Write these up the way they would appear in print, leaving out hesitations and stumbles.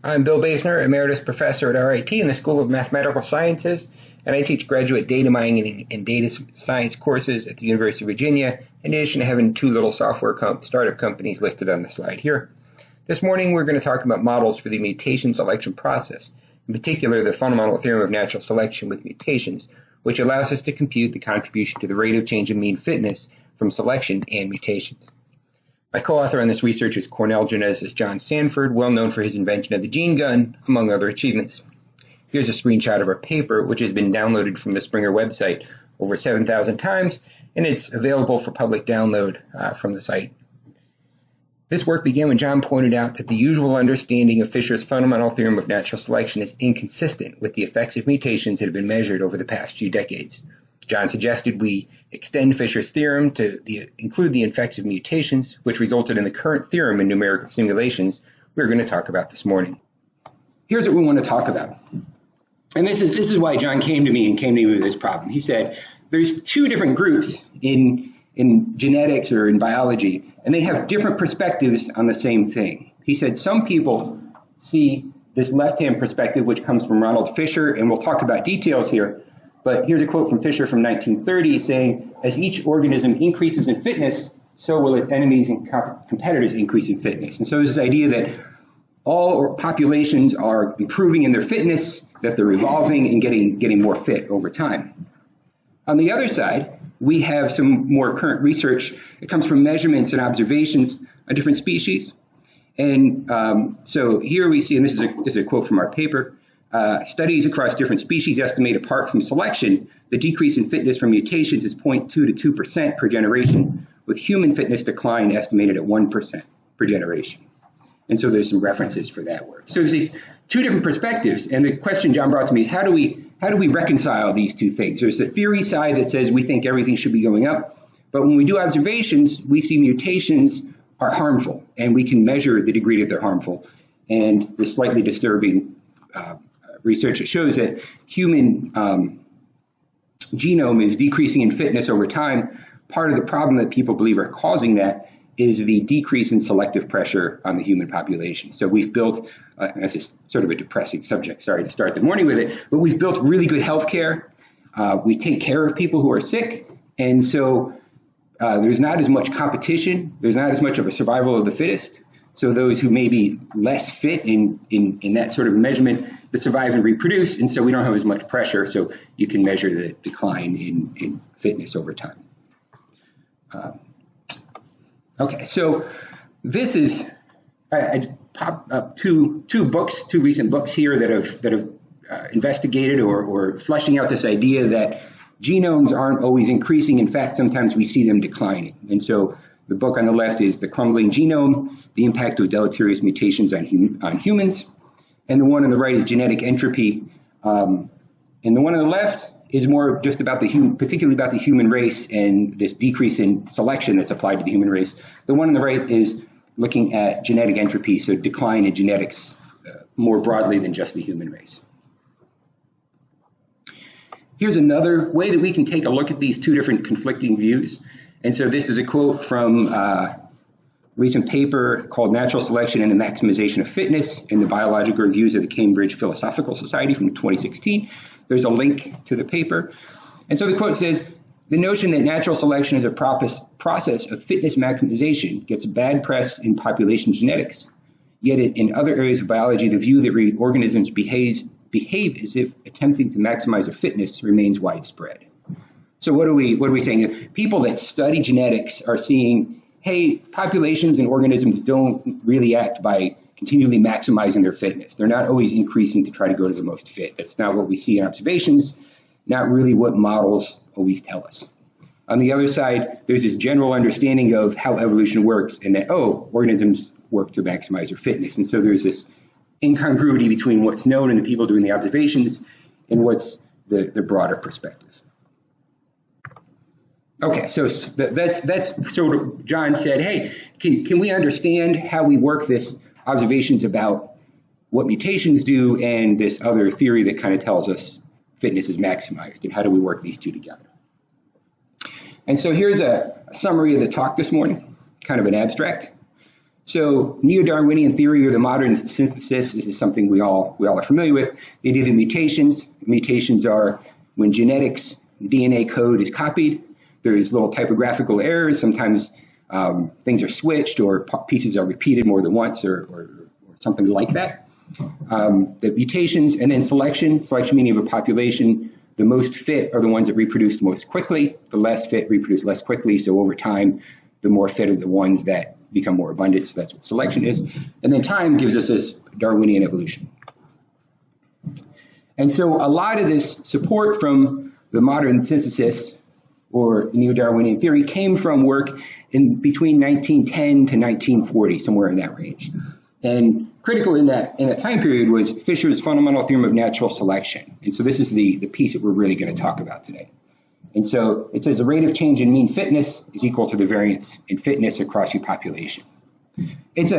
I'm Bill Basener, Emeritus Professor at RIT in the School of Mathematical Sciences, and I teach graduate data mining and data science courses at the University of Virginia, in addition to having two little software startup companies listed on the slide here. This morning we're going to talk about models for the mutation selection process, in particular the fundamental theorem of natural selection with mutations, which allows us to compute the contribution to the rate of change in mean fitness from selection and mutations. My co-author on this research is Cornell geneticist John Sanford, well known for his invention of the gene gun, among other achievements. Here's a screenshot of our paper, which has been downloaded from the Springer website over 7,000 times, and it's available for public download from the site. This work began when John pointed out that the usual understanding of Fisher's fundamental theorem of natural selection is inconsistent with the effects of mutations that have been measured over the past few decades. John suggested we extend Fisher's theorem to include the effects of mutations, which resulted in the current theorem in numerical simulations we're going to talk about this morning. Here's what we want to talk about. And this is why John came to me with this problem. He said, there's two different groups in genetics or in biology, and they have different perspectives on the same thing. He said some people see this left-hand perspective, which comes from Ronald Fisher, and we'll talk about details here. But here's a quote from Fisher from 1930 saying, as each organism increases in fitness, so will its enemies and competitors increase in fitness. And so there's this idea that all populations are improving in their fitness, that they're evolving and getting more fit over time. On the other side, we have some more current research that comes from measurements and observations on different species. And so here we see, and this is a quote from our paper, studies across different species estimate apart from selection, the decrease in fitness from mutations is 0.2 to 2% per generation, with human fitness decline estimated at 1% per generation. And so there's some references for that work. So there's these two different perspectives, and the question John brought to me is how do we reconcile these two things? There's the theory side that says we think everything should be going up, but when we do observations, we see mutations are harmful, and we can measure the degree that they're harmful. And there's slightly disturbing research that shows that human genome is decreasing in fitness over time. Part of the problem that people believe are causing that is the decrease in selective pressure on the human population. So we've built, this is sort of a depressing subject, sorry to start the morning with it, but we've built really good healthcare. We take care of people who are sick, and so there's not as much competition. There's not as much of a survival of the fittest. So those who may be less fit in that sort of measurement, they survive and reproduce, and so we don't have as much pressure, so you can measure the decline in fitness over time. Okay, so this is, I popped up two recent books here that have investigated or fleshing out this idea that genomes aren't always increasing. In fact, sometimes we see them declining. And so the book on the left is The Crumbling Genome, The Impact of Deleterious Mutations on Humans. And the one on the right is Genetic Entropy. And the one on the left is more just about particularly about the human race and this decrease in selection that's applied to the human race. The one on the right is looking at genetic entropy, so decline in genetics more broadly than just the human race. Here's another way that we can take a look at these two different conflicting views. And so this is a quote from a recent paper called Natural Selection and the Maximization of Fitness in the Biological Reviews of the Cambridge Philosophical Society from 2016. There's a link to the paper. And so the quote says, the notion that natural selection is a process of fitness maximization gets bad press in population genetics. Yet in other areas of biology, the view that organisms behave as if attempting to maximize their fitness remains widespread. So what are we saying? People that study genetics are seeing, hey, populations and organisms don't really act by continually maximizing their fitness. They're not always increasing to try to go to the most fit. That's not what we see in observations, not really what models always tell us. On the other side, there's this general understanding of how evolution works and that, organisms work to maximize their fitness. And so there's this incongruity between what's known and the people doing the observations and what's the broader perspective. Okay, so that's sort of, John said, hey, can we understand how we work this observations about what mutations do and this other theory that kind of tells us fitness is maximized, and how do we work these two together? And so here's a summary of the talk this morning, kind of an abstract. So Neo-Darwinian theory, or the modern synthesis, this is something we all are familiar with. The idea of mutations. Mutations are when genetics, DNA code is copied. There's little typographical errors. Sometimes things are switched or pieces are repeated more than once or something like that. The mutations, and then selection. Selection meaning of a population. The most fit are the ones that reproduce most quickly. The less fit reproduce less quickly. So over time, the more fit are the ones that become more abundant. So that's what selection is. And then time gives us this Darwinian evolution. And so a lot of this support from the modern synthesis or Neo-Darwinian theory came from work in between 1910 to 1940, somewhere in that range. And critical in that time period was Fisher's fundamental theorem of natural selection. And so this is the piece that we're really going to talk about today. And so it says the rate of change in mean fitness is equal to the variance in fitness across your population. It's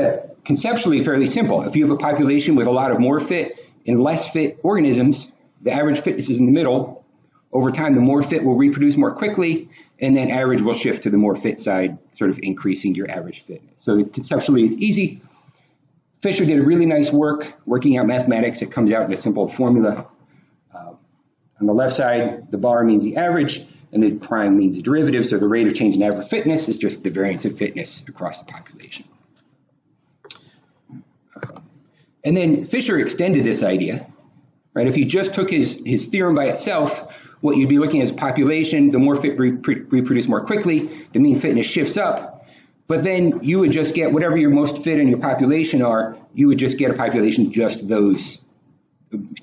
conceptually fairly simple. If you have a population with a lot of more fit and less fit organisms, the average fitness is in the middle. Over time, the more fit will reproduce more quickly, and then average will shift to the more fit side, sort of increasing your average fitness. So conceptually, it's easy. Fisher did a really nice work working out mathematics. It comes out in a simple formula. On the left side, the bar means the average, and the prime means the derivative. So the rate of change in average fitness is just the variance of fitness across the population. And then Fisher extended this idea, right? If you just took his theorem by itself, what you'd be looking at is population. The more fit reproduce more quickly, the mean fitness shifts up. But then you would just get whatever your most fit in your population are, you would just get a population just those,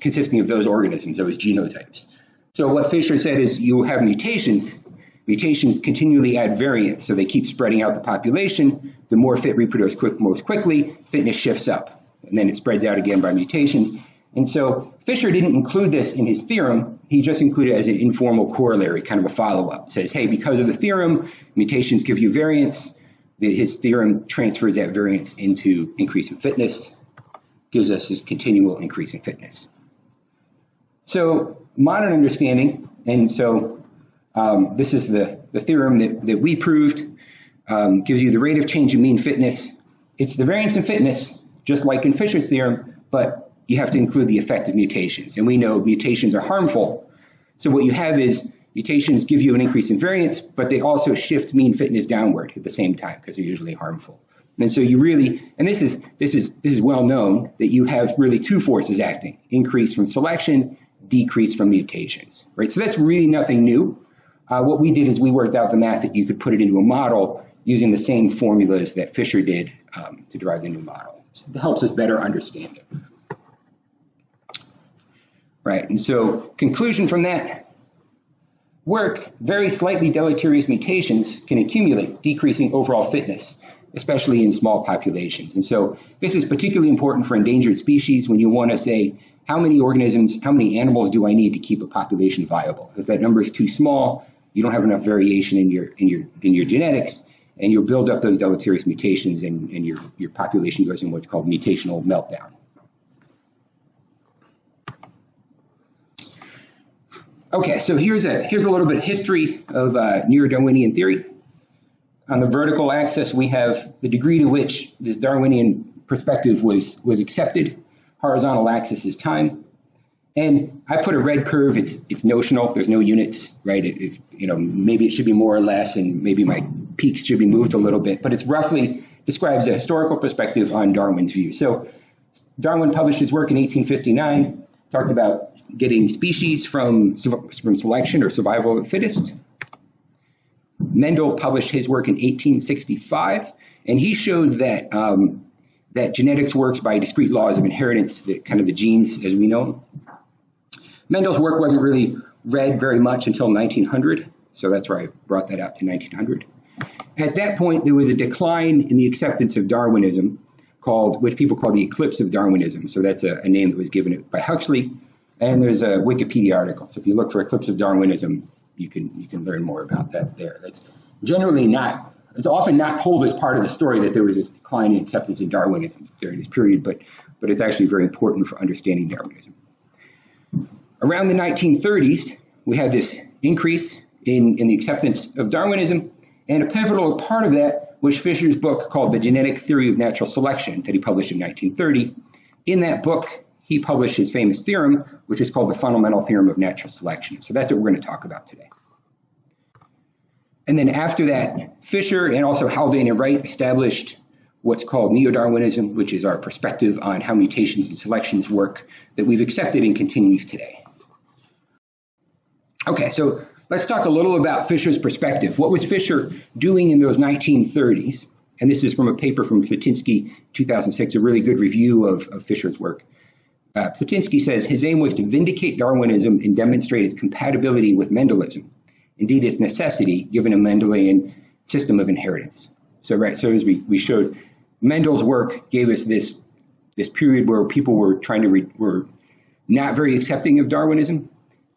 consisting of those organisms, those genotypes. So what Fisher said is you have mutations. Mutations continually add variance, so they keep spreading out the population. The more fit reproduce most quickly, fitness shifts up, and then it spreads out again by mutations. And so Fisher didn't include this in his theorem. He just included it as an informal corollary, kind of a follow-up. It says, hey, because of the theorem, mutations give you variance. His theorem transfers that variance into increase in fitness, gives us this continual increase in fitness. So modern understanding, and so this is the theorem that we proved, gives you the rate of change in mean fitness. It's the variance in fitness, just like in Fisher's theorem, but you have to include the effect of mutations. And we know mutations are harmful. So what you have is mutations give you an increase in variance, but they also shift mean fitness downward at the same time because they're usually harmful. And so you really, and this is well known, that you have really two forces acting: increase from selection, decrease from mutations, right? So that's really nothing new. What we did is we worked out the math that you could put it into a model using the same formulas that Fisher did to derive the new model. So it helps us better understand it. Right, and so conclusion from that work, very slightly deleterious mutations can accumulate, decreasing overall fitness, especially in small populations. And so this is particularly important for endangered species when you want to say, how many organisms, how many animals do I need to keep a population viable? If that number is too small, you don't have enough variation in your genetics, and you'll build up those deleterious mutations, and your population goes in what's called mutational meltdown. Okay, so here's a little bit of history of Neo-Darwinian theory. On the vertical axis, we have the degree to which this Darwinian perspective was accepted. Horizontal axis is time. And I put a red curve. It's notional. There's no units, right? Maybe it should be more or less, and maybe my peaks should be moved a little bit. But it roughly describes a historical perspective on Darwin's view. So Darwin published his work in 1859. Talked about getting species from selection or survival of the fittest. Mendel published his work in 1865, and he showed that that genetics works by discrete laws of inheritance, kind of the genes as we know them. Mendel's work wasn't really read very much until 1900, so that's why I brought that out to 1900. At that point, there was a decline in the acceptance of Darwinism, which people call the eclipse of Darwinism. So that's a name that was given it by Huxley, and there's a Wikipedia article. So if you look for eclipse of Darwinism, you can learn more about that there. That's generally not, it's often not told as part of the story that there was this decline in acceptance of Darwinism during this period, but it's actually very important for understanding Darwinism. Around the 1930s, we had this increase in the acceptance of Darwinism, and a pivotal part of that was Fisher's book called The Genetic Theory of Natural Selection that he published in 1930. In that book, he published his famous theorem, which is called the fundamental theorem of natural selection. So that's what we're going to talk about today. And then after that, Fisher and also Haldane and Wright established what's called Neo-Darwinism, which is our perspective on how mutations and selections work that we've accepted and continues today. Okay, so let's talk a little about Fisher's perspective. What was Fisher doing in those 1930s? And this is from a paper from Platinsky, 2006, a really good review of Fisher's work. Platinsky says his aim was to vindicate Darwinism and demonstrate its compatibility with Mendelism, indeed its necessity given a Mendelian system of inheritance. So as we showed, Mendel's work gave us this period where people were were not very accepting of Darwinism,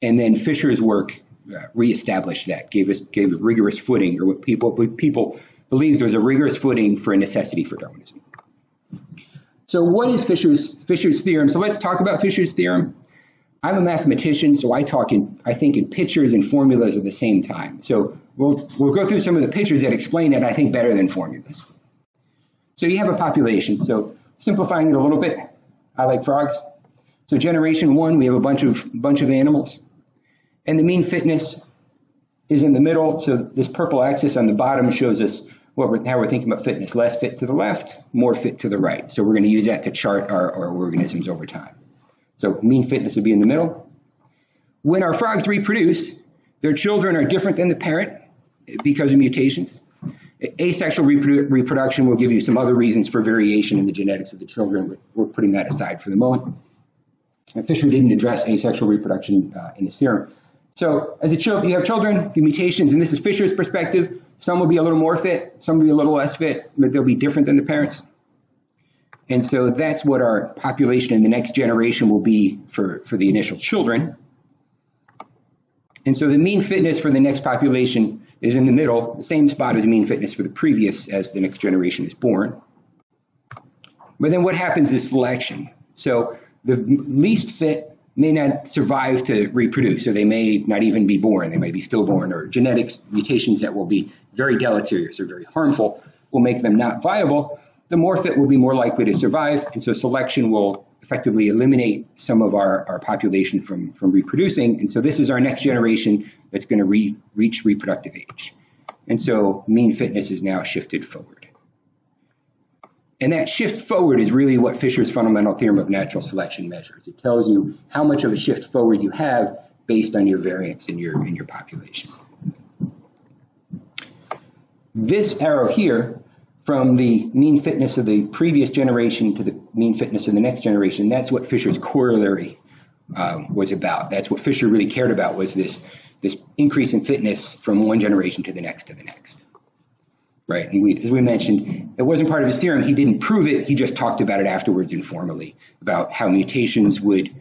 and then Fisher's work reestablished that, gave a rigorous footing, or what people believed was a rigorous footing for a necessity for Darwinism. So what is Fisher's theorem? So let's talk about Fisher's theorem. I'm a mathematician, so I think in pictures and formulas at the same time. So we'll go through some of the pictures that explain it, I think, better than formulas. So you have a population. So simplifying it a little bit, I like frogs. So generation 1, we have a bunch of animals. And the mean fitness is in the middle. So this purple axis on the bottom shows us how we're thinking about fitness. Less fit to the left, more fit to the right. So we're going to use that to chart our organisms over time. So mean fitness would be in the middle. When our frogs reproduce, their children are different than the parent because of mutations. Asexual reproduction will give you some other reasons for variation in the genetics of the children, but we're putting that aside for the moment. And Fisher didn't address asexual reproduction in his theorem. So as you have children, the mutations, and this is Fisher's perspective, some will be a little more fit, some will be a little less fit, but they'll be different than the parents. And so that's what our population in the next generation will be for the initial children. And so the mean fitness for the next population is in the middle, the same spot as mean fitness for the previous as the next generation is born. But then what happens is selection. So the least fit may not survive to reproduce, so they may not even be born, they may be stillborn, or genetics mutations that will be very deleterious or very harmful will make them not viable. The more fit will be more likely to survive, and so selection will effectively eliminate some of our population from reproducing, and so this is our next generation that's going to reach reproductive age. And so mean fitness is now shifted forward. And that shift forward is really what Fisher's fundamental theorem of natural selection measures. It tells you how much of a shift forward you have based on your variance in your population. This arrow here, from the mean fitness of the previous generation to the mean fitness of the next generation, that's what Fisher's corollary was about. That's what Fisher really cared about, was this increase in fitness from one generation to the next to the next. Right, and as we mentioned, it wasn't part of his theorem. He didn't prove it. He just talked about it afterwards informally, about how mutations would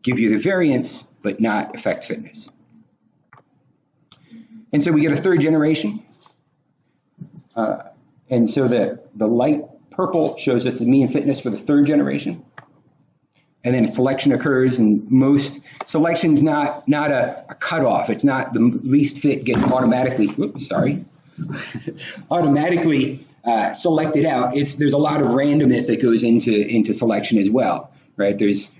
give you the variance but not affect fitness. And so we get a third generation. And so the light purple shows us the mean fitness for the third generation. And then a selection occurs, and most selection's not a cutoff. It's not the least fit gets automatically, automatically selected out. There's a lot of randomness that goes into selection as well, right? There's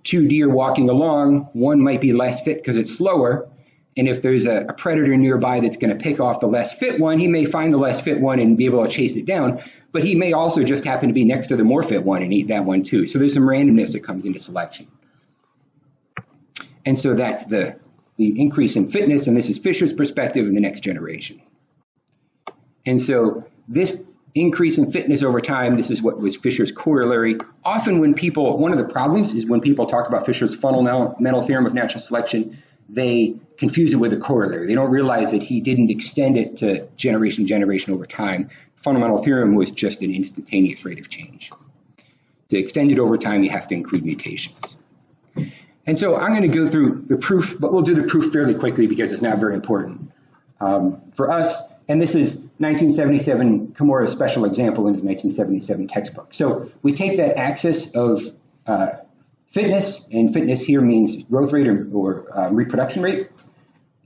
two deer walking along. One might be less fit because it's slower, and if there's a predator nearby that's going to pick off the less fit one, he may find the less fit one and be able to chase it down, but he may also just happen to be next to the more fit one and eat that one too. So there's some randomness that comes into selection. And so that's the increase in fitness, and this is Fisher's perspective in the next generation. And so this increase in fitness over time, this is what was Fisher's corollary. Often one of the problems is when people talk about Fisher's fundamental theorem of natural selection, they confuse it with a corollary. They don't realize that he didn't extend it to generation to generation over time. The fundamental theorem was just an instantaneous rate of change. To extend it over time, you have to include mutations. And so I'm going to go through the proof, but we'll do the proof fairly quickly because it's not very important for us. And this is 1977, Kimura's special example in his 1977 textbook. So we take that axis of fitness, and fitness here means growth rate or reproduction rate.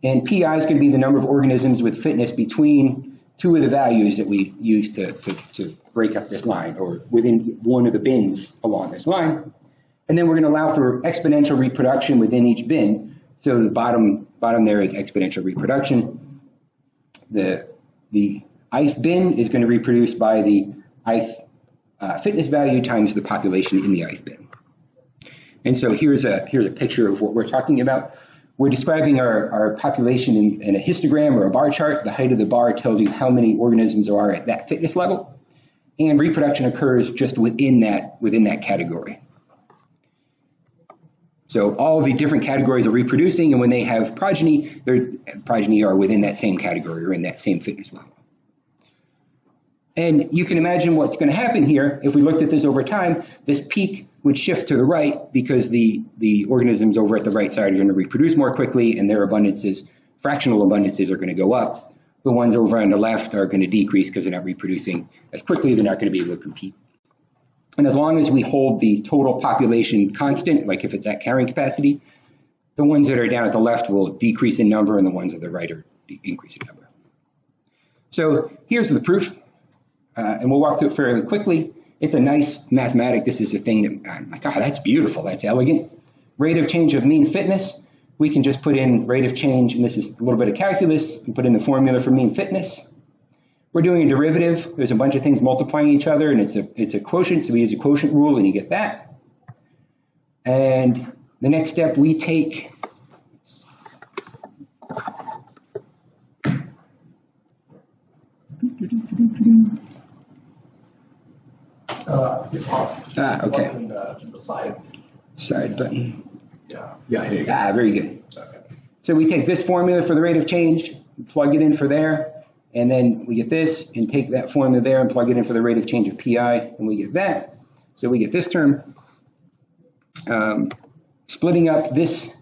And PI is going to be the number of organisms with fitness between two of the values that we use to break up this line, or within one of the bins along this line. And then we're going to allow for exponential reproduction within each bin. So the bottom there is exponential reproduction. The ith bin is going to reproduce by the ith fitness value times the population in the ith bin. And so here's a picture of what we're talking about. We're describing our population in a histogram or a bar chart. The height of the bar tells you how many organisms there are at that fitness level. And reproduction occurs just within that category. So all of the different categories are reproducing, and when they have progeny, their progeny are within that same category or in that same fitness level. And you can imagine what's going to happen here. If we looked at this over time, this peak would shift to the right because the organisms over at the right side are going to reproduce more quickly, and their abundances, fractional abundances, are going to go up. The ones over on the left are going to decrease because they're not reproducing as quickly. They're not going to be able to compete. And as long as we hold the total population constant, like if it's at carrying capacity, the ones that are down at the left will decrease in number, and the ones at the right are increasing in number. So here's the proof, and we'll walk through it fairly quickly. It's a nice mathematic. This is a thing that I'm like, oh, that's beautiful, that's elegant. Rate of change of mean fitness. We can just put in rate of change, and this is a little bit of calculus, and put in the formula for mean fitness. We're doing a derivative. There's a bunch of things multiplying each other, and it's a quotient, so we use a quotient rule, and you get that. And the next step, we take it's off. Okay. The Side button. Yeah, here you go. Very good. Okay. So we take this formula for the rate of change, plug it in for there, and then we get this, and take that formula there and plug it in for the rate of change of pi, and we get that. So we get this term. Splitting up this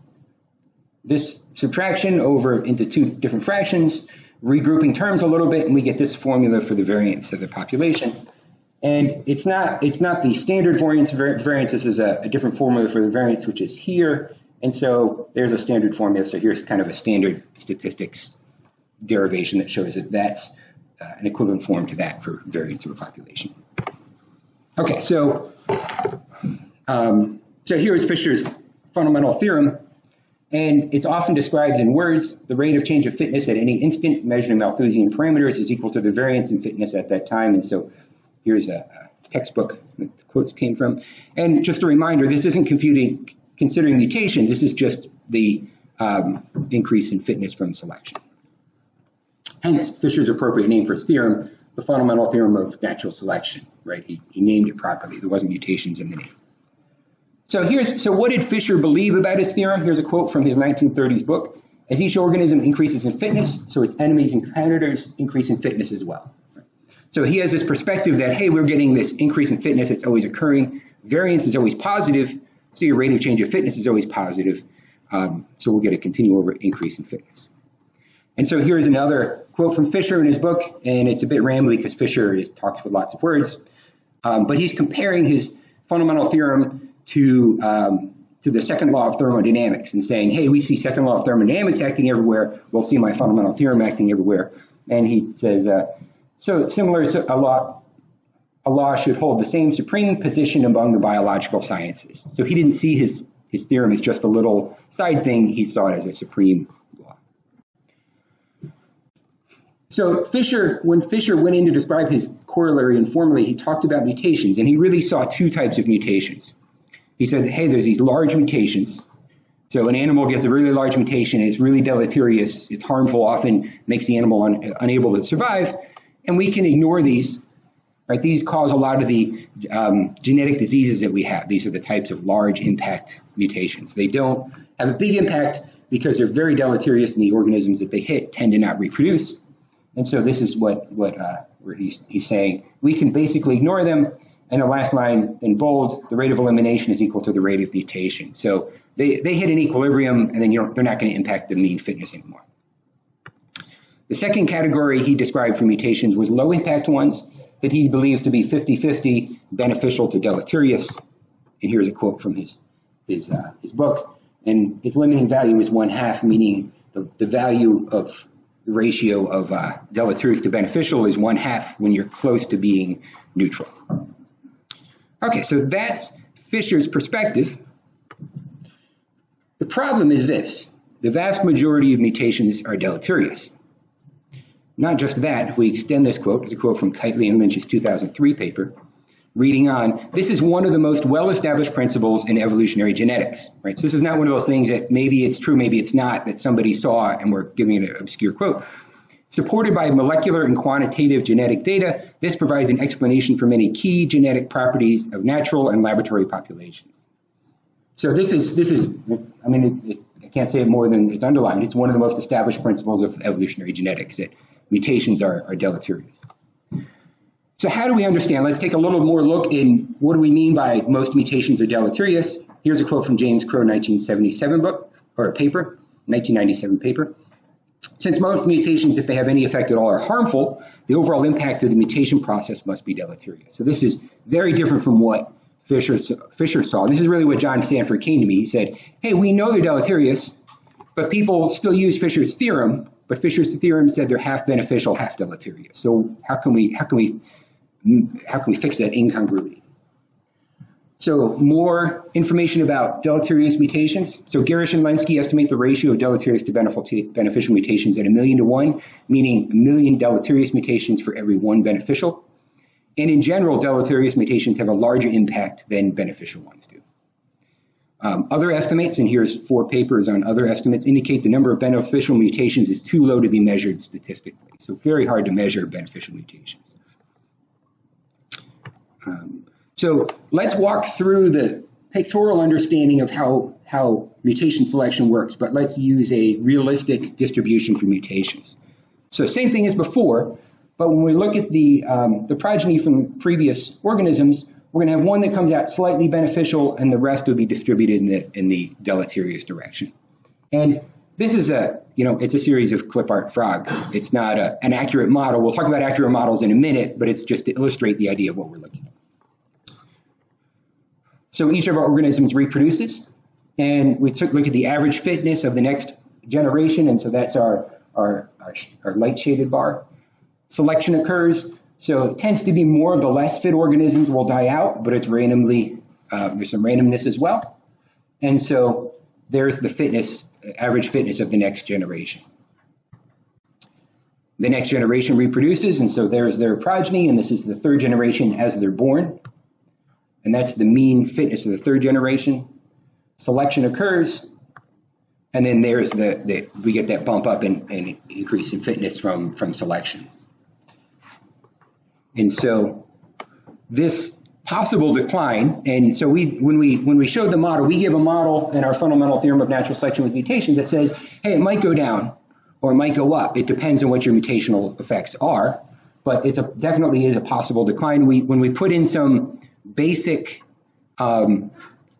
subtraction over into two different fractions, regrouping terms a little bit, and we get this formula for the variance of the population. And it's not the standard variance. This is a different formula for the variance, which is here. And so there's a standard formula. So here's kind of a standard statistics derivation that shows that that's an equivalent form to that for variance of a population. Okay, so here is Fisher's fundamental theorem, and it's often described in words. The rate of change of fitness at any instant measured in Malthusian parameters is equal to the variance in fitness at that time. And so here's a textbook that the quotes came from. And just a reminder, this isn't considering mutations. This is just the increase in fitness from selection. Hence, Fisher's appropriate name for his theorem, the fundamental theorem of natural selection, right? He named it properly. There wasn't mutations in the name. So what did Fisher believe about his theorem? Here's a quote from his 1930s book. As each organism increases in fitness, so its enemies and competitors increase in fitness as well. So he has this perspective that, hey, we're getting this increase in fitness, it's always occurring. Variance is always positive, so your rate of change of fitness is always positive. So we'll get a continual increase in fitness. And so here's another quote from Fisher in his book, and it's a bit rambly because Fisher talks with lots of words. But he's comparing his fundamental theorem to the second law of thermodynamics and saying, hey, we see second law of thermodynamics acting everywhere. We'll see my fundamental theorem acting everywhere. And he says, so similar to a law should hold the same supreme position among the biological sciences. So he didn't see his theorem as just a little side thing. He saw it as a supreme law. So when Fisher went in to describe his corollary and formulae, he talked about mutations, and he really saw two types of mutations. He said, hey, there's these large mutations. So an animal gets a really large mutation, it's really deleterious, it's harmful, often makes the animal unable to survive, and we can ignore these. Right? These cause a lot of the genetic diseases that we have. These are the types of large impact mutations. They don't have a big impact because they're very deleterious, and the organisms that they hit tend to not reproduce. And so this is where he's saying we can basically ignore them. And the last line in bold, the rate of elimination is equal to the rate of mutation. So they hit an equilibrium, and then they're not going to impact the mean fitness anymore. The second category he described for mutations was low impact ones that he believed to be 50-50 beneficial to deleterious. And here's a quote from his book. And its limiting value is 1/2, meaning the value of the ratio of deleterious to beneficial is 1/2 when you're close to being neutral. Okay, so that's Fisher's perspective. The problem is this: the vast majority of mutations are deleterious. Not just that, if we extend this quote, it's a quote from Kitely and Lynch's 2003 paper, reading on, this is one of the most well-established principles in evolutionary genetics, right? So this is not one of those things that maybe it's true, maybe it's not, that somebody saw and we're giving it an obscure quote. Supported by molecular and quantitative genetic data, this provides an explanation for many key genetic properties of natural and laboratory populations. So this is, I mean, I can't say it more than it's underlined. It's one of the most established principles of evolutionary genetics, that mutations are deleterious. So how do we understand? Let's take a little more look in what do we mean by most mutations are deleterious. Here's a quote from James Crow, 1977 book, or paper, 1997 paper. Since most mutations, if they have any effect at all, are harmful, the overall impact of the mutation process must be deleterious. So this is very different from what Fisher saw. This is really what John Stanford came to me. He said, hey, we know they're deleterious, but people still use Fisher's theorem, but Fisher's theorem said they're half beneficial, half deleterious. So how can we fix that incongruity? So more information about deleterious mutations. So Garish and Lenski estimate the ratio of deleterious to beneficial mutations at 1,000,000 to 1, meaning 1,000,000 deleterious mutations for every 1 beneficial. And in general, deleterious mutations have a larger impact than beneficial ones do. Other estimates, and here's 4 papers on other estimates, indicate the number of beneficial mutations is too low to be measured statistically. So very hard to measure beneficial mutations. So let's walk through the pictorial understanding of how mutation selection works, but let's use a realistic distribution for mutations. So same thing as before, but when we look at the progeny from previous organisms, we're going to have one that comes out slightly beneficial, and the rest will be distributed in the deleterious direction. And this is it's a series of clip art frogs. It's not an accurate model. We'll talk about accurate models in a minute, but it's just to illustrate the idea of what we're looking at. So each of our organisms reproduces, and we look at the average fitness of the next generation, and so that's our light shaded bar. Selection occurs, so it tends to be more of the less fit organisms will die out, but it's randomly, there's some randomness as well. And so there's the fitness, average fitness of the next generation. The next generation reproduces, and so there's their progeny, and this is the 3rd generation as they're born. And that's the mean fitness of the 3rd generation. Selection occurs, and then there's we get that bump up and increase in fitness from selection. And so this possible decline, and so when we show the model, we give a model in our fundamental theorem of natural selection with mutations that says, hey, it might go down or it might go up. It depends on what your mutational effects are, but definitely is a possible decline. When we put in some basic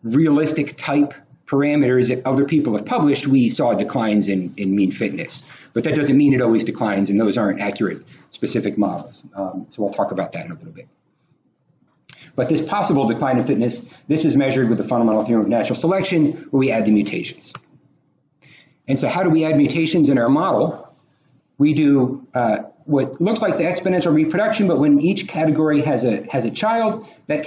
realistic type parameters that other people have published, we saw declines in mean fitness. But that doesn't mean it always declines, and those aren't accurate specific models. So we'll talk about that in a little bit. But this possible decline in fitness, this is measured with the fundamental theorem of natural selection, where we add the mutations. And so how do we add mutations in our model? We do what looks like the exponential reproduction, but when each category has a child, that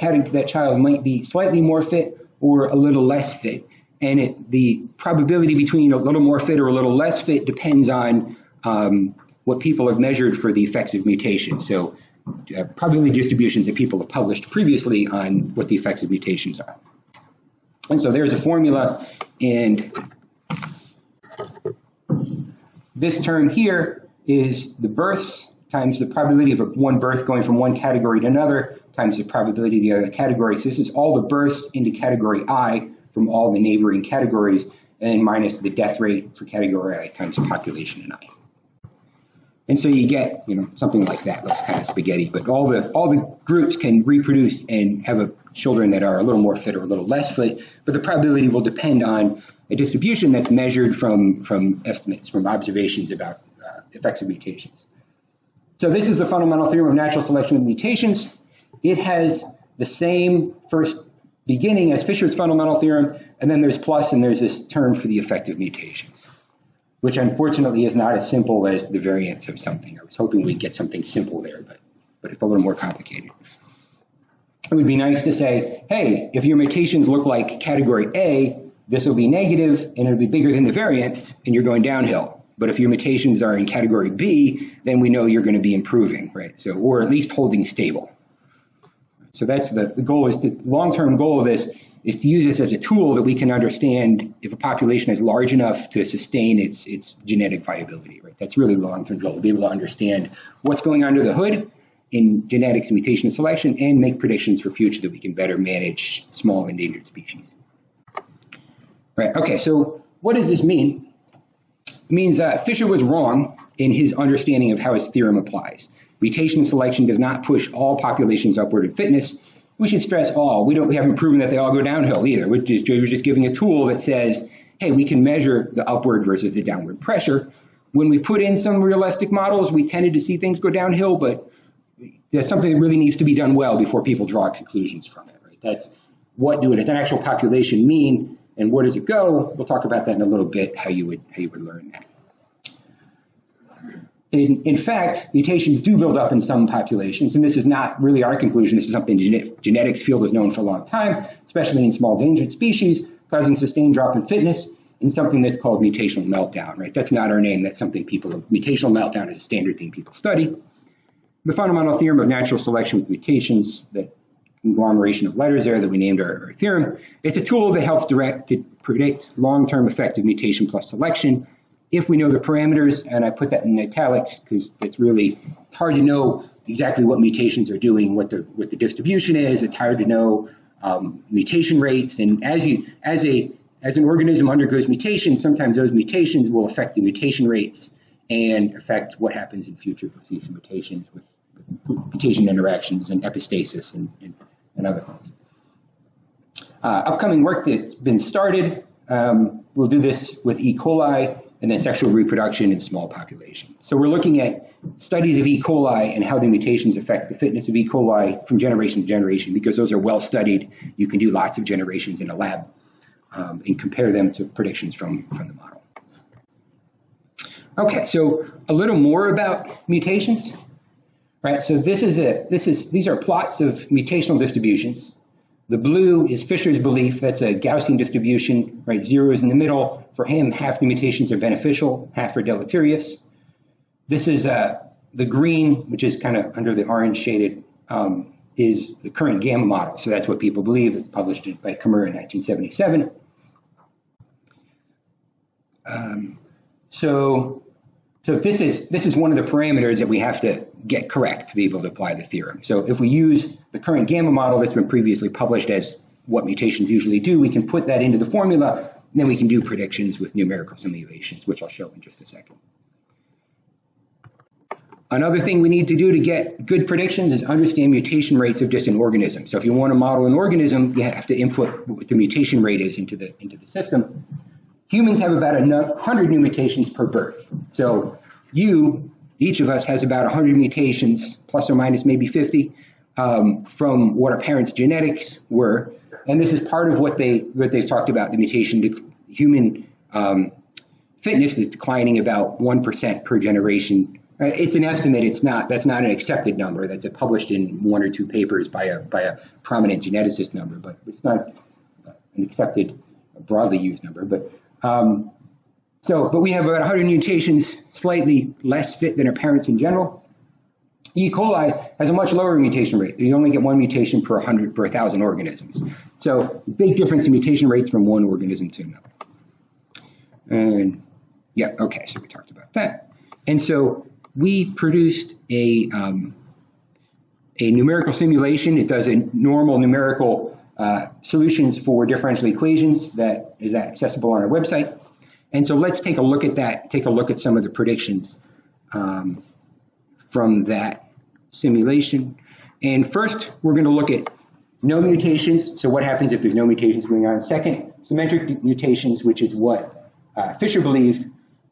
child might be slightly more fit or a little less fit. And the probability between a little more fit or a little less fit depends on what people have measured for the effects of mutation. So probability distributions that people have published previously on what the effects of mutations are. And so there's a formula, and this term here is the births times the probability of one birth going from one category to another times the probability of the other category. So this is all the births into category I from all the neighboring categories, and then minus the death rate for category I times the population in I. And so you get, something like that. Looks kind of spaghetti, but all the groups can reproduce and have children that are a little more fit or a little less fit, but the probability will depend on a distribution that's measured from estimates, from observations about effects of mutations. So this is the fundamental theorem of natural selection with mutations. It has the same first beginning as Fisher's fundamental theorem, and then there's plus, and there's this term for the effect of mutations. which unfortunately is not as simple as the variance of something. I was hoping we'd get something simple there, but it's a little more complicated. It would be nice to say, hey, if your mutations look like category A, this will be negative and it'll be bigger than the variance and you're going downhill. But if your mutations are in category B, then we know you're going to be improving, right? So, or at least holding stable. So that's the goal is to, long-term goal of this is to use this as a tool that we can understand if a population is large enough to sustain its genetic viability, right? That's really the long-term goal, to be able to understand what's going under the hood in genetics and mutation selection and make predictions for future that we can better manage small endangered species. Right, okay, so what does this mean? It means Fisher was wrong in his understanding of how his theorem applies. Mutation selection does not push all populations upward in fitness. We should stress all. We haven't proven that they all go downhill either. We're just giving a tool that says, hey, we can measure the upward versus the downward pressure. When we put in some realistic models, we tended to see things go downhill, but that's something that really needs to be done well before people draw conclusions from it. Right? That's what do it as an actual population mean, and where does it go? We'll talk about that in a little bit, how you would learn that. In fact, mutations do build up in some populations, and this is not really our conclusion. This is something the genetics field has known for a long time, especially in small endangered species, causing sustained drop in fitness, and something that's called mutational meltdown, right? That's not our name. That's something mutational meltdown is a standard thing people study. The fundamental theorem of natural selection with mutations, that conglomeration of letters there that we named our theorem, it's a tool that helps to predict long-term effective mutation plus selection if we know the parameters, and I put that in italics because it's hard to know exactly what mutations are doing, what the distribution is. It's hard to know mutation rates, and as an organism undergoes mutation, sometimes those mutations will affect the mutation rates and affect what happens in future mutations with mutation interactions and epistasis and other things. Upcoming work that's been started, we'll do this with E. coli and then sexual reproduction in small populations. So we're looking at studies of E. coli and how the mutations affect the fitness of E. coli from generation to generation, because those are well studied. You can do lots of generations in a lab and compare them to predictions from the model. Okay, so a little more about mutations, right? So these are plots of mutational distributions. The blue is Fisher's belief. That's a Gaussian distribution, right? 0 is in the middle. For him, half the mutations are beneficial, half are deleterious. This is the green, which is kind of under the orange shaded, is the current gamma model. So that's what people believe. It's published by Cameroon in 1977. So this is one of the parameters that we have to get correct to be able to apply the theorem. So if we use the current gamma model that's been previously published as what mutations usually do, we can put that into the formula, and then we can do predictions with numerical simulations, which I'll show in just a second. Another thing we need to do to get good predictions is understand mutation rates of just an organism. So if you want to model an organism, you have to input what the mutation rate is into the system. Humans have about 100 new mutations per birth. So each of us has about 100 mutations, plus or minus maybe 50, from what our parents' genetics were. And this is part of what they've talked about, the mutation. Human fitness is declining about 1% per generation. It's an estimate. That's not an accepted number. That's published in 1 or 2 papers by a prominent geneticist number, but it's not an accepted, broadly used number. But we have about 100 mutations, slightly less fit than our parents in general. E. coli has a much lower mutation rate. You only get 1 mutation per 1,000 organisms. So big difference in mutation rates from one organism to another. And yeah, okay, so we talked about that. And so we produced a numerical simulation. It does a normal numerical solutions for differential equations that is accessible on our website. And so let's take a look at that, take a look at some of the predictions from that simulation. And first, we're going to look at no mutations. So what happens if there's no mutations going on? Second, symmetric mutations, which is what Fisher believed.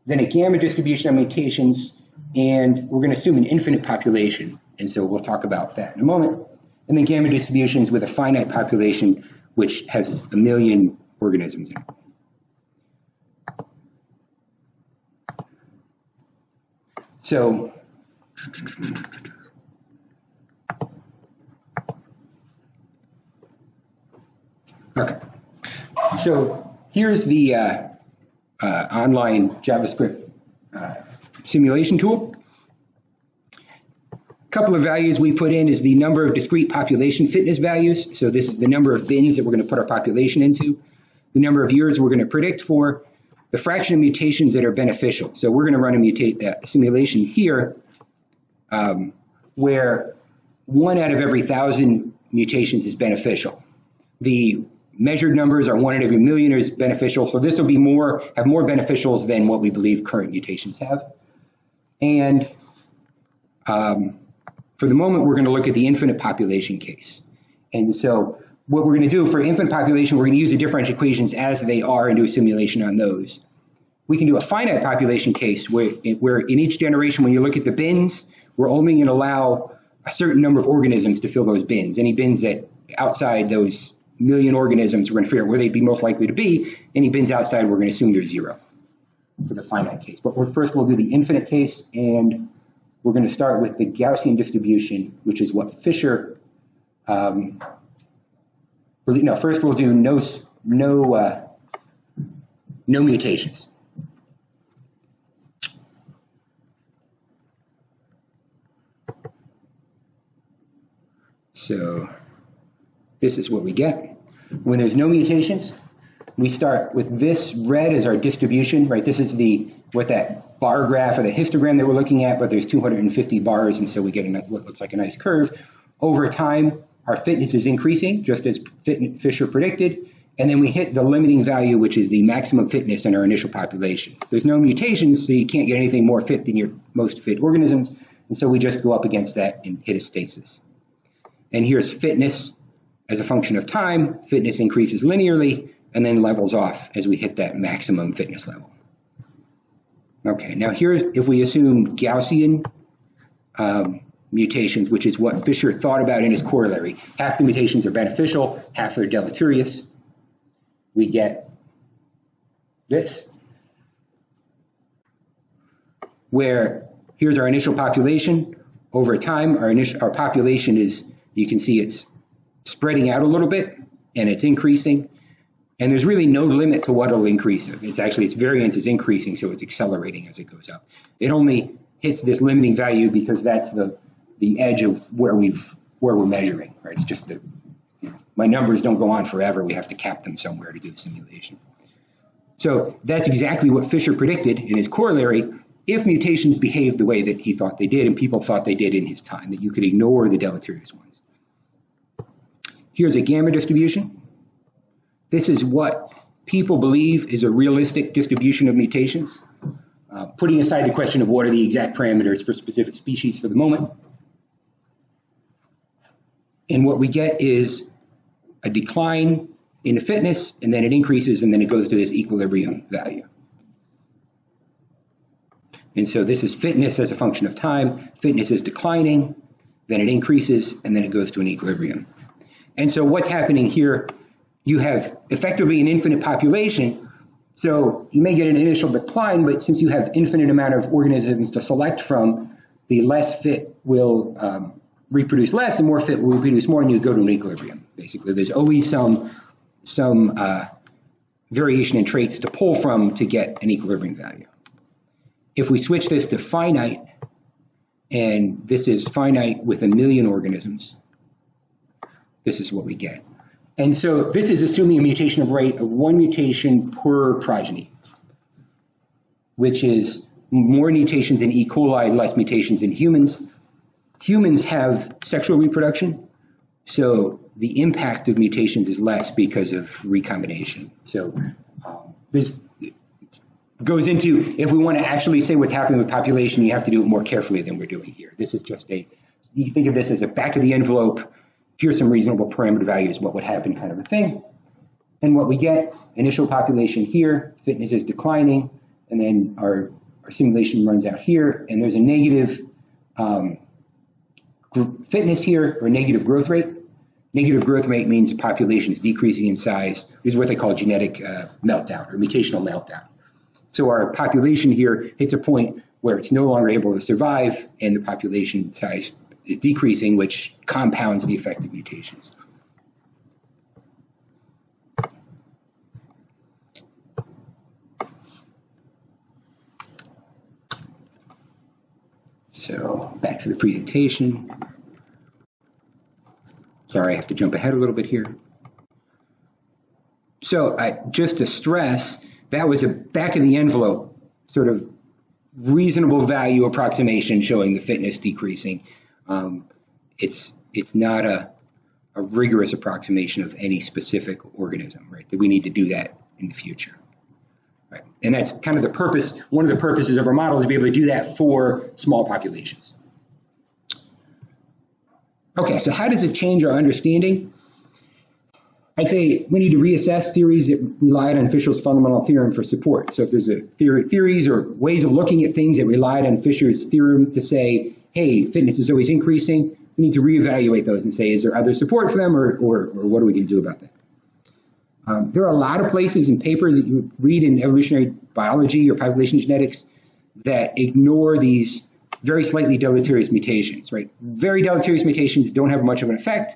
Then a gamma distribution of mutations. And we're going to assume an infinite population. And so we'll talk about that in a moment. And then gamma distributions with a finite population, which has 1 million organisms in it. So okay. So here's the online JavaScript simulation tool. A couple of values we put in is the number of discrete population fitness values. So this is the number of bins that we're going to put our population into, the number of years we're going to predict for, the fraction of mutations that are beneficial. So we're going to run a simulation here where 1 out of every 1,000 mutations is beneficial. The measured numbers are 1 out of every million is beneficial. So this will be have more beneficials than what we believe current mutations have. And for the moment, we're going to look at the infinite population case. And so what we're going to do for infinite population, we're going to use the differential equations as they are and do a simulation on those. We can do a finite population case where in each generation, when you look at the bins, we're only going to allow a certain number of organisms to fill those bins. Any bins that outside those million organisms, we're going to figure out where they'd be most likely to be. Any bins outside, we're going to assume they're 0 for the finite case. But first, we'll do the infinite case, and we're going to start with the Gaussian distribution, which is what Fisher. First we'll do no mutations. So this is what we get. When there's no mutations, we start with this red as our distribution, right? This is what that bar graph or the histogram that we're looking at, but there's 250 bars, and so we get what looks like a nice curve. Over time, our fitness is increasing, just as Fisher predicted, and then we hit the limiting value, which is the maximum fitness in our initial population. There's no mutations, so you can't get anything more fit than your most fit organisms, and so we just go up against that and hit a stasis. And here's fitness as a function of time. Fitness increases linearly and then levels off as we hit that maximum fitness level. Okay, now here's if we assume Gaussian mutations, which is what Fisher thought about in his corollary. Half the mutations are beneficial, half are deleterious. We get this, where here's our initial population. Over time, our population is, you can see it's spreading out a little bit, and it's increasing. And there's really no limit to what it'll increase. Its variance is increasing, so it's accelerating as it goes up. It only hits this limiting value because that's the edge of where we're measuring, right? It's just that my numbers don't go on forever. We have to cap them somewhere to do the simulation. So that's exactly what Fisher predicted in his corollary. If mutations behaved the way that he thought they did, and people thought they did in his time, that you could ignore the deleterious ones. Here's a gamma distribution. This is what people believe is a realistic distribution of mutations, putting aside the question of what are the exact parameters for specific species for the moment. And what we get is a decline in the fitness, and then it increases, and then it goes to this equilibrium value. And so this is fitness as a function of time. Fitness is declining, then it increases, and then it goes to an equilibrium. And so what's happening here, you have effectively an infinite population. So you may get an initial decline, but since you have infinite amount of organisms to select from, the less fit will reproduce less, and more fit will reproduce more, and you go to an equilibrium. Basically, there's always some variation in traits to pull from to get an equilibrium value. If we switch this to finite, and this is finite with 1 million organisms, this is what we get. And so this is assuming a mutation rate of 1 mutation per progeny, which is more mutations in E. coli, less mutations in humans. Humans have sexual reproduction, so the impact of mutations is less because of recombination. So this goes into, if we want to actually say what's happening with population, you have to do it more carefully than we're doing here. This is just you think of this as a back of the envelope, here's some reasonable parameter values, what would happen kind of a thing. And what we get, initial population here, fitness is declining, and then our simulation runs out here, and there's a negative fitness here, or negative growth rate. Negative growth rate means the population is decreasing in size. This is what they call genetic meltdown, or mutational meltdown. So our population here hits a point where it's no longer able to survive and the population size is decreasing, which compounds the effect of mutations. So back to the presentation. Sorry, I have to jump ahead a little bit here. So just to stress, that was a back of the envelope sort of reasonable value approximation showing the fitness decreasing. It's not a rigorous approximation of any specific organism, right? That we need to do that in the future. Right. And that's kind of the purpose, one of the purposes of our model is to be able to do that for small populations. Okay, so how does this change our understanding? I'd say we need to reassess theories that relied on Fisher's fundamental theorem for support. So if there's a theories or ways of looking at things that relied on Fisher's theorem to say, hey, fitness is always increasing, we need to reevaluate those and say, is there other support for them or what are we going to do about that? There are a lot of places and papers that you read in evolutionary biology or population genetics that ignore these very slightly deleterious mutations, right? Very deleterious mutations don't have much of an effect.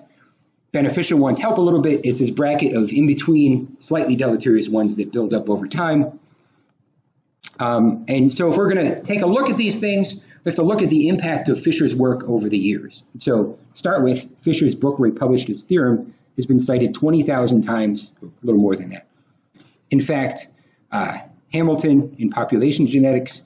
Beneficial ones help a little bit. It's this bracket of in between slightly deleterious ones that build up over time. And so if we're going to take a look at these things, we have to look at the impact of Fisher's work over the years. So start with Fisher's book where he published his theorem has been cited 20,000 times, a little more than that. In fact, Hamilton in population genetics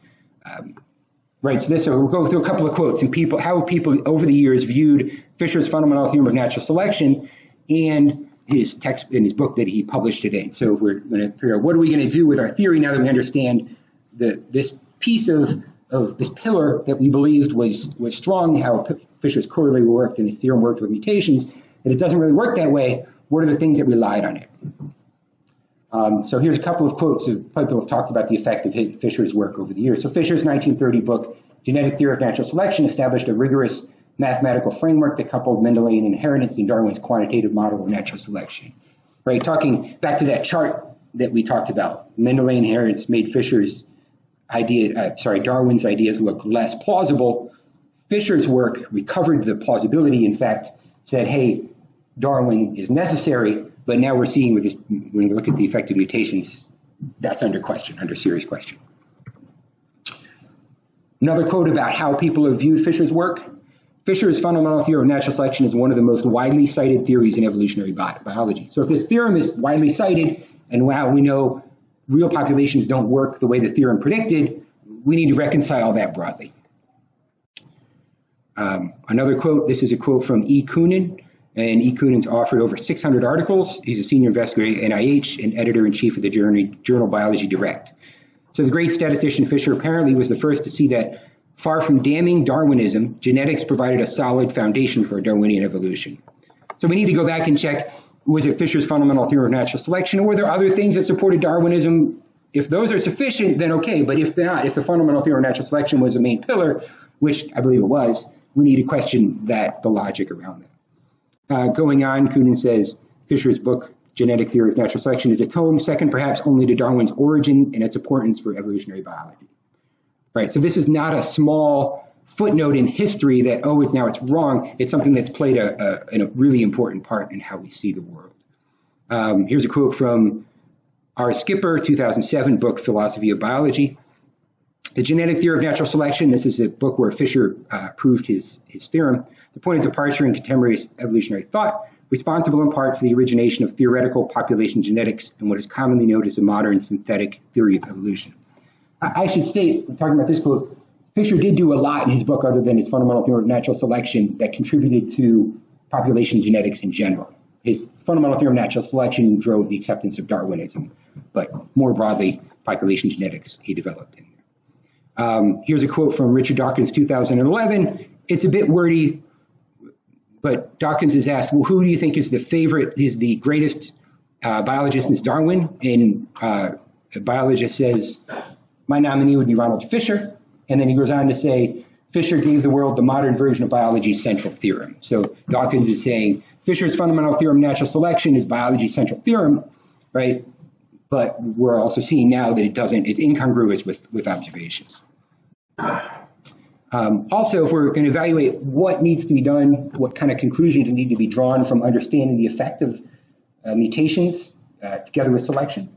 writes this, so we'll go through a couple of quotes and how people over the years viewed Fisher's fundamental theorem of natural selection and his text in his book that he published it in. So if we're going to figure out what are we going to do with our theory now that we understand this piece of this pillar that we believed was strong, how Fisher's corollary worked and his theorem worked with mutations, that it doesn't really work that way. What are the things that relied on it? So here's a couple of quotes of people who have talked about the effect of Fisher's work over the years. So Fisher's 1930 book, Genetic Theory of Natural Selection, established a rigorous mathematical framework that coupled Mendelian inheritance and Darwin's quantitative model of natural selection. Right, talking back to that chart that we talked about, Mendelian inheritance made Darwin's ideas look less plausible. Fisher's work recovered the plausibility, in fact, said, hey, Darwin is necessary, but now we're seeing with this, when we look at the effect of mutations, that's under question, under serious question. Another quote about how people have viewed Fisher's work. Fisher's fundamental theorem of natural selection is one of the most widely cited theories in evolutionary biology. So if this theorem is widely cited, and wow, we know real populations don't work the way the theorem predicted, we need to reconcile that broadly. Another quote, this is a quote from E. Koonin, and E. Koonin's authored over 600 articles. He's a senior investigator at NIH and editor-in-chief of the journal Biology Direct. So the great statistician Fisher apparently was the first to see that far from damning Darwinism, genetics provided a solid foundation for Darwinian evolution. So we need to go back and check, was it Fisher's fundamental theorem of natural selection, or were there other things that supported Darwinism? If those are sufficient, then okay, but if not, if the fundamental theorem of natural selection was a main pillar, which I believe it was, we need to question the logic around that. Going on, Koonin says, Fisher's book, Genetic Theory of Natural Selection, is a tome second perhaps only to Darwin's origin and its importance for evolutionary biology. Right, so this is not a small footnote in history that, oh, it's wrong. It's something that's played a really important part in how we see the world. Here's a quote from R. Skipper, 2007 book, Philosophy of Biology. The Genetic Theory of Natural Selection, this is a book where Fisher proved his theorem, the point of departure in contemporary evolutionary thought, responsible in part for the origination of theoretical population genetics and what is commonly known as the modern synthetic theory of evolution. I should state, talking about this quote, Fisher did do a lot in his book other than his fundamental theory of natural selection that contributed to population genetics in general. His fundamental theory of natural selection drove the acceptance of Darwinism, but more broadly, population genetics he developed in there. Here's a quote from Richard Dawkins, 2011. It's a bit wordy, but Dawkins is asked, well, who do you think is the greatest biologist since Darwin? And a biologist says, my nominee would be Ronald Fisher. And then he goes on to say, Fisher gave the world the modern version of biology's central theorem. So Dawkins is saying Fisher's fundamental theorem of natural selection is biology's central theorem, right? But we're also seeing now that it's incongruous with observations. Also, if we're going to evaluate what needs to be done, what kind of conclusions need to be drawn from understanding the effect of mutations together with selection,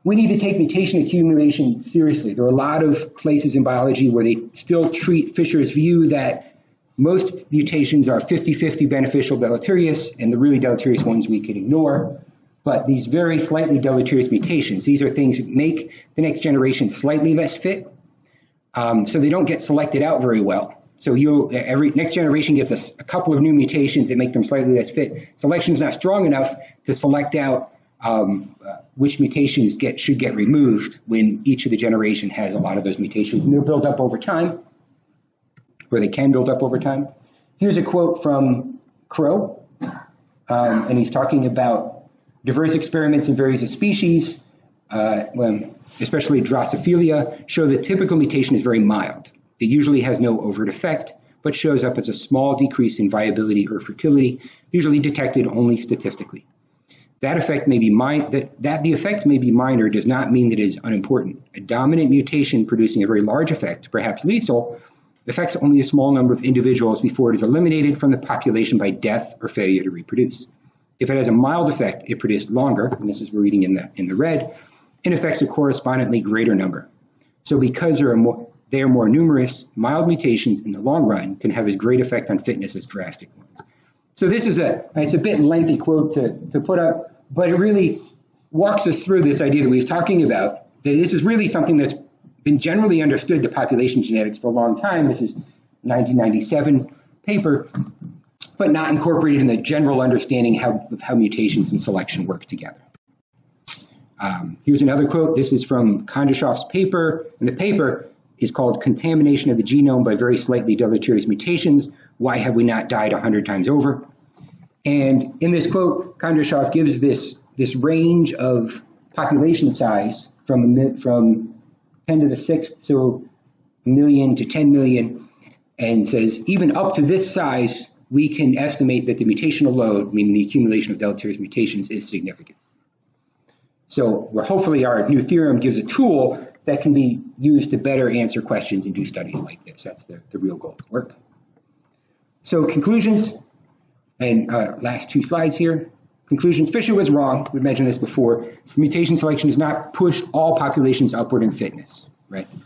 we need to take mutation accumulation seriously. There are a lot of places in biology where they still treat Fisher's view that most mutations are 50-50 beneficial deleterious, and the really deleterious ones we can ignore. But these very slightly deleterious mutations, these are things that make the next generation slightly less fit, so they don't get selected out very well. So every next generation gets a couple of new mutations that make them slightly less fit. Selection is not strong enough to select out which mutations should get removed when each of the generation has a lot of those mutations, and they're built up over time, or they can build up over time. Here's a quote from Crow, and he's talking about diverse experiments in various species, especially Drosophila, show that typical mutation is very mild. It usually has no overt effect, but shows up as a small decrease in viability or fertility, usually detected only statistically. That the effect may be minor does not mean that it is unimportant. A dominant mutation producing a very large effect, perhaps lethal, affects only a small number of individuals before it is eliminated from the population by death or failure to reproduce. If it has a mild effect, it produces longer, and this is we're reading in the red, and affects a correspondingly greater number. So because they are more numerous, mild mutations in the long run can have as great effect on fitness as drastic ones. So this is it's a bit lengthy quote to put up, but it really walks us through this idea that we were talking about, that this is really something that's been generally understood to population genetics for a long time. This is 1997 paper, but not incorporated in the general understanding of how mutations and selection work together. Here's another quote. This is from Kondashov's paper, and the paper is called Contamination of the Genome by Very Slightly Deleterious Mutations. Why have we not died 100 times over? And in this quote, Kondashov gives this range of population size from 10 to the 6th, so 1 million to 10 million, and says even up to this size, we can estimate that the mutational load, meaning the accumulation of deleterious mutations, is significant. So hopefully our new theorem gives a tool that can be used to better answer questions and do studies like this. That's the real goal of the work. So conclusions, and last 2 slides here. Conclusions, Fisher was wrong. We've mentioned this before. Mutation selection does not push all populations upward in fitness, right? A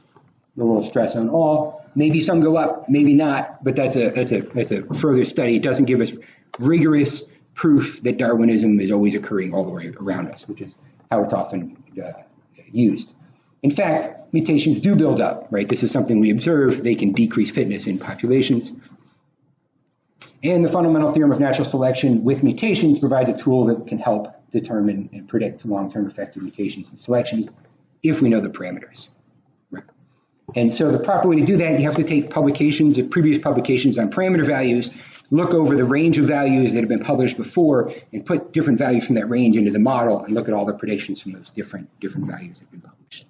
little stress on all. Maybe some go up, maybe not, but that's a further study. It doesn't give us rigorous proof that Darwinism is always occurring all the way around us, which is how it's often used. In fact, mutations do build up, right? This is something we observe. They can decrease fitness in populations. And the fundamental theorem of natural selection with mutations provides a tool that can help determine and predict long-term effect of mutations and selections if we know the parameters. Right? And so the proper way to do that, you have to take publications, previous publications on parameter values, look over the range of values that have been published before, and put different values from that range into the model and look at all the predictions from those different values that have been published.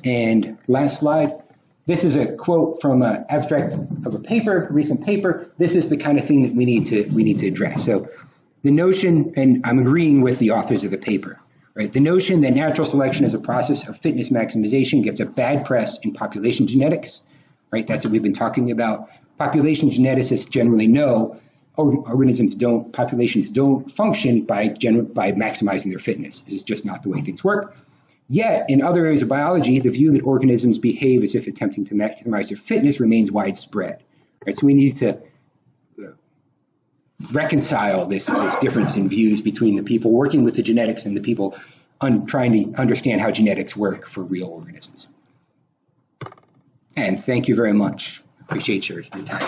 And last slide. This is a quote from an abstract of a paper, a recent paper. This is the kind of thing that we need to address. So the notion, and I'm agreeing with the authors of the paper, right? The notion that natural selection is a process of fitness maximization gets a bad press in population genetics, right? That's what we've been talking about. Population geneticists generally know populations don't function by maximizing their fitness. This is just not the way things work. Yet, in other areas of biology, the view that organisms behave as if attempting to maximize their fitness remains widespread. Right? So we need to reconcile this difference in views between the people working with the genetics and the people trying to understand how genetics work for real organisms. And thank you very much. Appreciate your time.